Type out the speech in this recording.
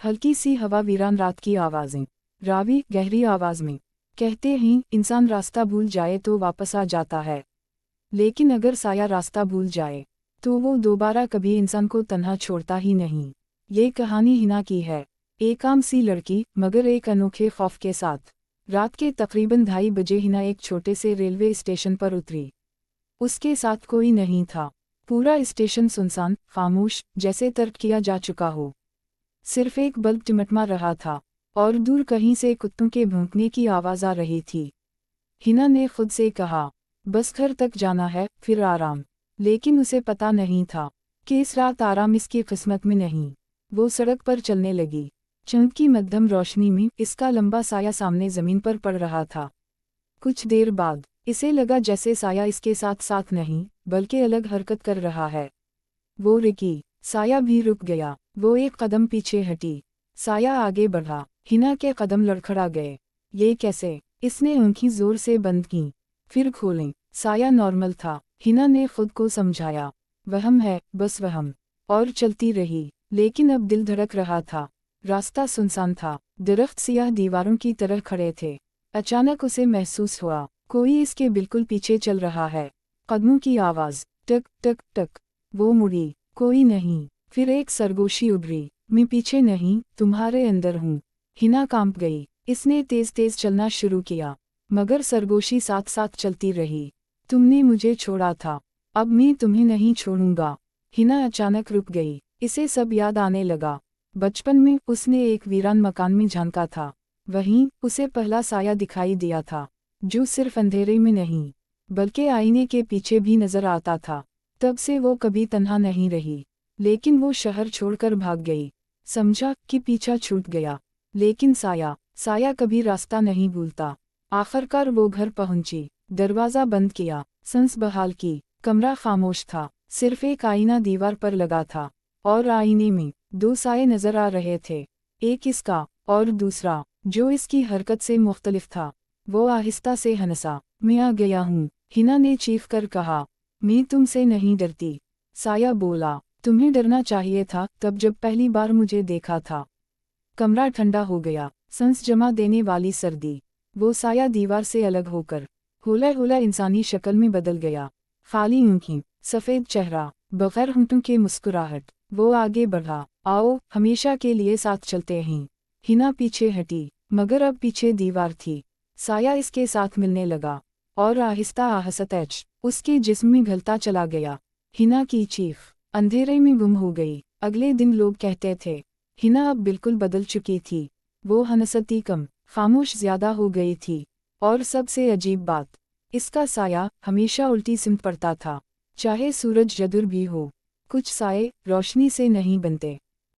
हल्की सी हवा, वीरान रात की आवाज़ें। रावी गहरी आवाज़ में कहते हैं, इंसान रास्ता भूल जाए तो वापस आ जाता है, लेकिन अगर साया रास्ता भूल जाए तो वो दोबारा कभी इंसान को तन्हा छोड़ता ही नहीं। ये कहानी हिना की है, एक आम सी लड़की मगर एक अनोखे खौफ के साथ। रात के तकरीबन 2:30 बजे हिना एक छोटे से रेलवे स्टेशन पर उतरी। उसके साथ कोई नहीं था। पूरा स्टेशन सुनसान, खामोश, जैसे तर्क किया जा चुका हो। सिर्फ एक बल्ब टिमटमा रहा था और दूर कहीं से कुत्तों के भौंकने की आवाज़ आ रही थी। हिना ने खुद से कहा, बस घर तक जाना है, फिर आराम। लेकिन उसे पता नहीं था कि इस रात आराम इसकी किस्मत में नहीं। वो सड़क पर चलने लगी। चंद की मध्यम रोशनी में इसका लंबा साया सामने ज़मीन पर पड़ रहा था। कुछ देर बाद इसे लगा जैसे साया इसके साथ साथ नहीं बल्कि अलग हरकत कर रहा है। वो रुकी, साया भी रुक गया। वो एक कदम पीछे हटी, साया आगे बढ़ा। हिना के कदम लड़खड़ा गए। ये कैसे? इसने आंखें जोर से बंद की, फिर खोलें। साया नॉर्मल था। हिना ने खुद को समझाया, वहम है, बस वहम। और चलती रही, लेकिन अब दिल धड़क रहा था। रास्ता सुनसान था, दरख्त सियाह दीवारों की तरह खड़े थे। अचानक उसे महसूस हुआ, कोई इसके बिल्कुल पीछे चल रहा है। कदमों की आवाज़, टक टक टक। वो मुड़ी, कोई नहीं। फिर एक सरगोशी उभरी, मैं पीछे नहीं, तुम्हारे अंदर हूँ। हिना कांप गई। इसने तेज तेज चलना शुरू किया, मगर सरगोशी साथ साथ चलती रही। तुमने मुझे छोड़ा था, अब मैं तुम्हें नहीं छोड़ूंगा। हिना अचानक रुक गई। इसे सब याद आने लगा। बचपन में उसने एक वीरान मकान में झांका था। वहीं उसे पहला साया दिखाई दिया था, जो सिर्फ अंधेरे में नहीं बल्कि आईने के पीछे भी नजर आता था। तब से वो कभी तन्हा नहीं रही। लेकिन वो शहर छोड़कर भाग गई। समझा कि पीछा छूट गया, लेकिन साया कभी रास्ता नहीं भूलता। आखिरकार वो घर पहुंची, दरवाज़ा बंद किया, सांस बहाल की। कमरा खामोश था, सिर्फ एक आईना दीवार पर लगा था और आईने में 2 साए नजर आ रहे थे। एक इसका और दूसरा, जो इसकी हरकत से मुख्तलिफ था। वो आहिस्ता से हंसा। मैं आ गया हूँ, हिना ने चीख कर कहा। मैं तुमसे नहीं डरती, साया बोला। तुम्हें डरना चाहिए था तब जब पहली बार मुझे देखा था। कमरा ठंडा हो गया, सांस जमा देने वाली सर्दी। वो साया दीवार से अलग होकर होला होला इंसानी शक्ल में बदल गया। खाली आंखें, सफ़ेद चेहरा, बगैर होंठों के मुस्कुराहट। वो आगे बढ़ा, आओ, हमेशा के लिए साथ चलते हैं। हिना पीछे हटी, मगर अब पीछे दीवार थी। साया इसके साथ मिलने लगा और आहिस्ता आहिस्ता उसके जिस्म में घलता चला गया। हिना की चीख अंधेरे में गुम हो गई। अगले दिन लोग कहते थे, हिना अब बिल्कुल बदल चुकी थी। वो हंसती कम, खामोश ज़्यादा हो गई थी। और सबसे अजीब बात, इसका साया हमेशा उल्टी सिमट पड़ता था, चाहे सूरज जदुर भी हो। कुछ साए रोशनी से नहीं बनते,